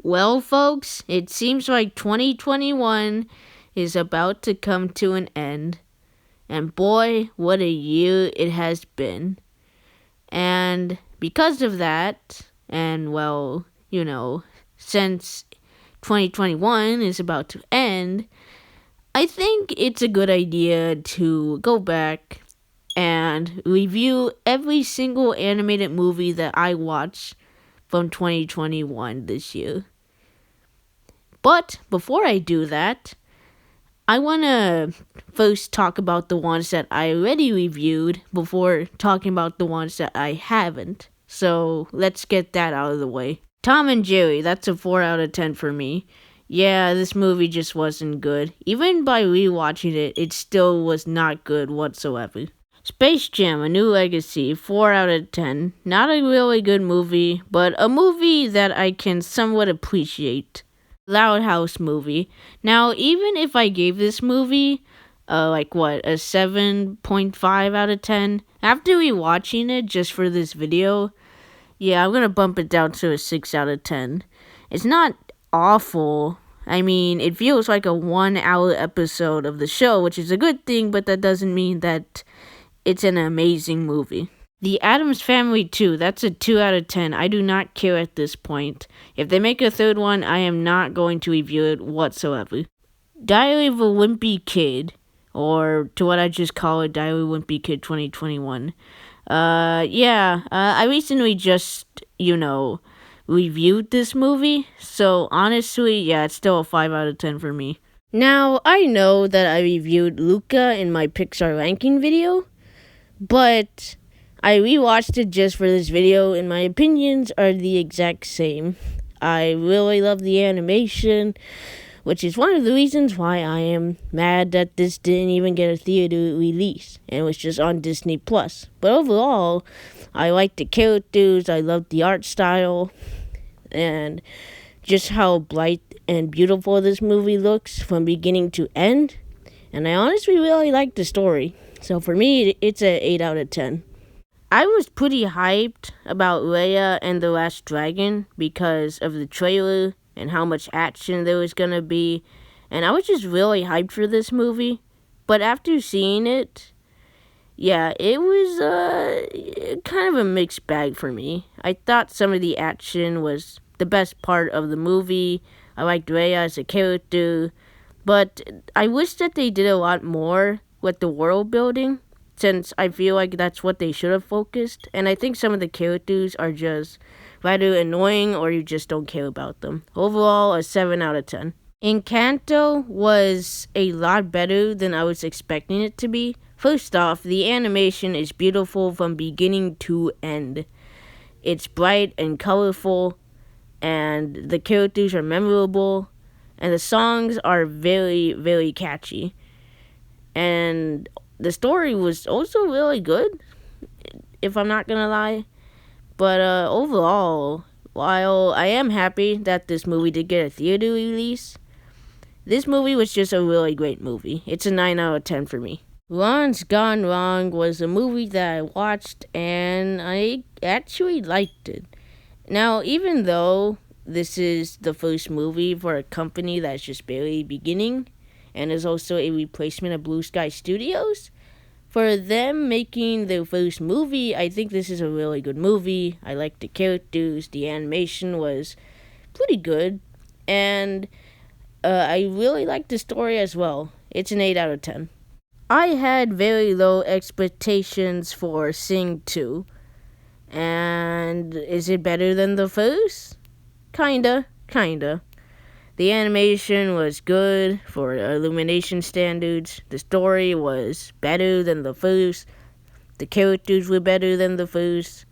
Well, folks, it seems like 2021 is about to come to an end. And boy, what a year it has been. And because of that, and well, since 2021 is about to end, I think it's a good idea to go back and review every single animated movie that I watched from 2021 this year. But before I do that, I want to first talk about the ones that I already reviewed before talking about the ones that I haven't. So let's get that out of the way. Tom and Jerry, that's a 4 out of 10 for me. Yeah, this movie just wasn't good. Even by rewatching it, it still was not good whatsoever. Space Jam: A New Legacy, 4 out of 10. Not a really good movie, but a movie that I can somewhat appreciate. Loud House movie. Now, even if I gave this movie, a 7.5 out of 10, after rewatching it just for this video, yeah, I'm gonna bump it down to a 6 out of 10. It's not awful. I mean, it feels like a 1-hour episode of the show, which is a good thing, but that doesn't mean that it's an amazing movie. The Addams Family 2, that's a 2 out of 10. I do not care at this point. If they make a third one, I am not going to review it whatsoever. Diary of a Wimpy Kid, or to what I just call it, Diary of a Wimpy Kid 2021. I recently just, reviewed this movie. So honestly, yeah, it's still a 5 out of 10 for me. Now, I know that I reviewed Luca in my Pixar ranking video, but I rewatched it just for this video, and my opinions are the exact same. I really love the animation, which is one of the reasons why I am mad that this didn't even get a theater release, and was just on Disney+. But overall, I like the characters, I love the art style, and just how bright and beautiful this movie looks from beginning to end. And I honestly really like the story. So for me, it's an 8 out of 10. I was pretty hyped about Raya and the Last Dragon because of the trailer and how much action there was gonna be, and I was just really hyped for this movie. But after seeing it, yeah, it was kind of a mixed bag for me. I thought some of the action was the best part of the movie. I liked Raya as a character, but I wish that they did a lot more with the world building, since I feel like that's what they should have focused. And I think some of the characters are just either annoying or you just don't care about them. Overall, a 7 out of 10. Encanto was a lot better than I was expecting it to be. First off, the animation is beautiful from beginning to end. It's bright and colorful, and the characters are memorable, and the songs are very, very catchy. And the story was also really good, if I'm not gonna lie. But overall, while I am happy that this movie did get a theater release, this movie was just a really great movie. It's a 9 out of 10 for me. Ron's Gone Wrong was a movie that I watched, and I actually liked it. Now, even though this is the first movie for a company that's just barely beginning, and is also a replacement of Blue Sky Studios, for them making their first movie, I think this is a really good movie. I like the characters, the animation was pretty good, and I really like the story as well. It's an 8 out of 10. I had very low expectations for Sing 2, and is it better than the first? Kinda. The animation was good for Illumination standards. The story was better than the first. The characters were better than the first.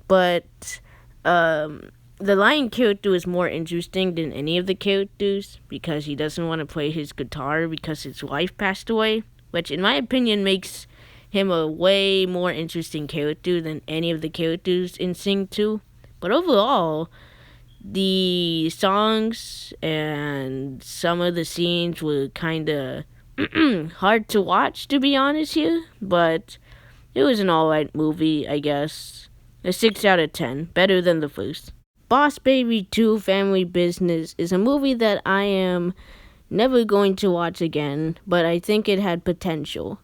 But the Lion character was more interesting than any of the characters because he doesn't want to play his guitar because his wife passed away, which in my opinion makes him a way more interesting character than any of the characters in Sing 2. But overall, the songs and some of the scenes were kind of hard to watch, to be honest here, but it was an alright movie, I guess. A 6 out of 10, better than the first. Boss Baby 2 Family Business is a movie that I am never going to watch again, but I think it had potential.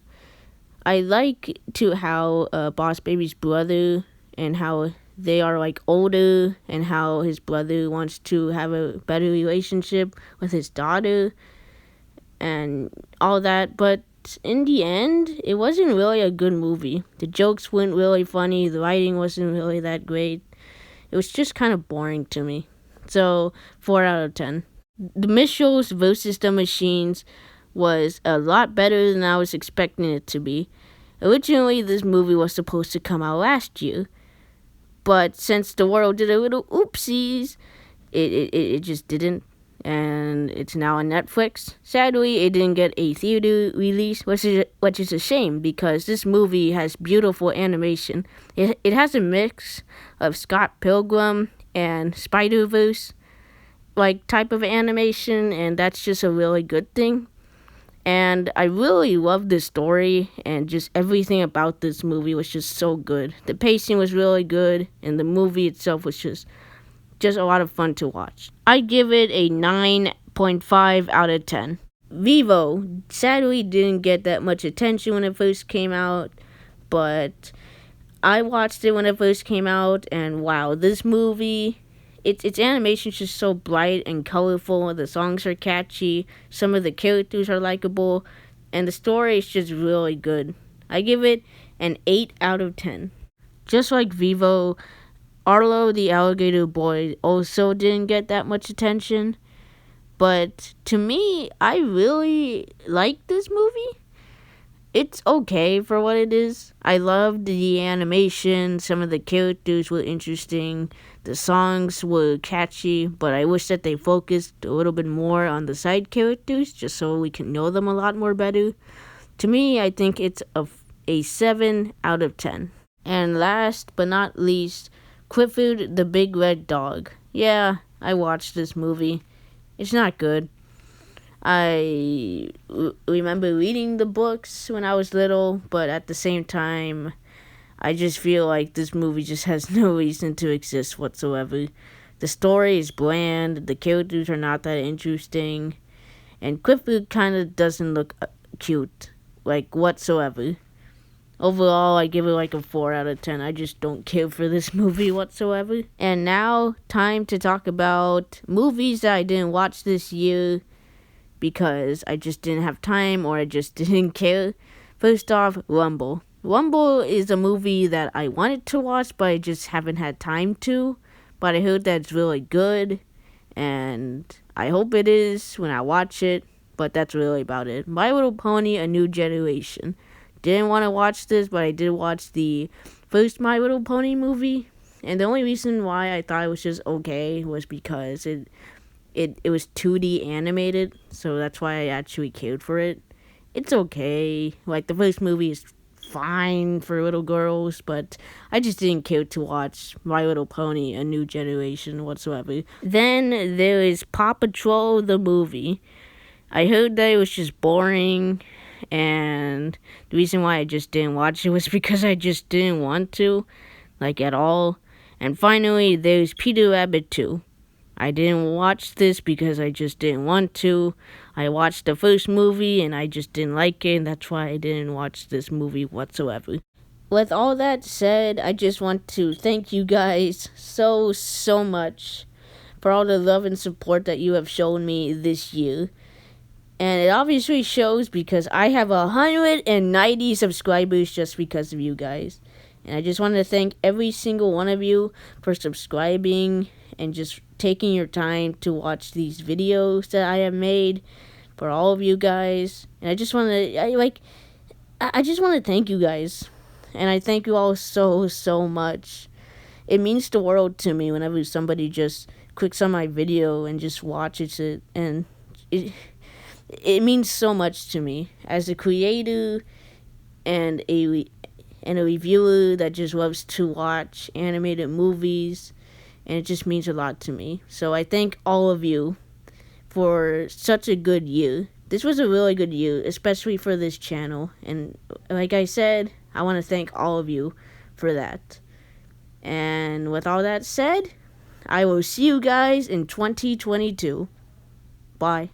I like to how Boss Baby's brother and how they are like older and how his brother wants to have a better relationship with his daughter and all that, but in the end, it wasn't really a good movie. The jokes weren't really funny, the writing wasn't really that great. It was just kind of boring to me. So, 4 out of 10. The Mitchells versus the Machines was a lot better than I was expecting it to be. Originally, this movie was supposed to come out last year, but since the world did a little oopsies, it just didn't, and it's now on Netflix. Sadly, it didn't get a theater release, which is a shame because this movie has beautiful animation. It has a mix of Scott Pilgrim and Spider-Verse like type of animation, and that's just a really good thing. And I really loved the story, and just everything about this movie was just so good. The pacing was really good, and the movie itself was just a lot of fun to watch. I give it a 9.5 out of 10. Vivo sadly didn't get that much attention when it first came out, but I watched it when it first came out, and wow, this movie, its animation is just so bright and colorful. The songs are catchy, some of the characters are likable, and the story is just really good. I give it an 8 out of 10. Just like Vivo, Arlo the Alligator Boy also didn't get that much attention, but to me, I really like this movie. It's okay for what it is. I loved the animation, some of the characters were interesting, the songs were catchy, but I wish that they focused a little bit more on the side characters just so we can know them a lot more better. To me, I think it's a 7 out of 10. And last but not least, Clifford the Big Red Dog. Yeah, I watched this movie. It's not good. I remember reading the books when I was little, but at the same time, I just feel like this movie just has no reason to exist whatsoever. The story is bland, the characters are not that interesting, and Clifford kind of doesn't look cute, like whatsoever. Overall, I give it like a 4 out of 10. I just don't care for this movie whatsoever. And now, time to talk about movies that I didn't watch this year because I just didn't have time or I just didn't care. First off, Rumble. Rumble is a movie that I wanted to watch, but I just haven't had time to. But I heard that it's really good, and I hope it is when I watch it, but that's really about it. My Little Pony, A New Generation. Didn't want to watch this, but I did watch the first My Little Pony movie, and the only reason why I thought it was just okay was because it was 2D animated, so that's why I actually cared for it. It's okay. Like, the first movie is fine for little girls, but I just didn't care to watch My Little Pony, A New Generation whatsoever. Then there is Paw Patrol, the movie. I heard that it was just boring, and the reason why I just didn't watch it was because I just didn't want to, like, at all. And finally, there's Peter Rabbit 2. I didn't watch this because I just didn't want to. I watched the first movie and I just didn't like it, and that's why I didn't watch this movie whatsoever. With all that said, I just want to thank you guys so much for all the love and support that you have shown me this year. And it obviously shows because I have 190 subscribers just because of you guys. And I just want to thank every single one of you for subscribing and just taking your time to watch these videos that I have made for all of you guys. And I just want to thank you guys. And I thank you all so much. It means the world to me whenever somebody just clicks on my video and just watches it, and it means so much to me as a creator and a reviewer that just loves to watch animated movies, and it just means a lot to me. So I thank all of you for such a good year. This was a really good year, especially for this channel, and like I said, I want to thank all of you for that. And with all that said, I will see you guys in 2022. Bye.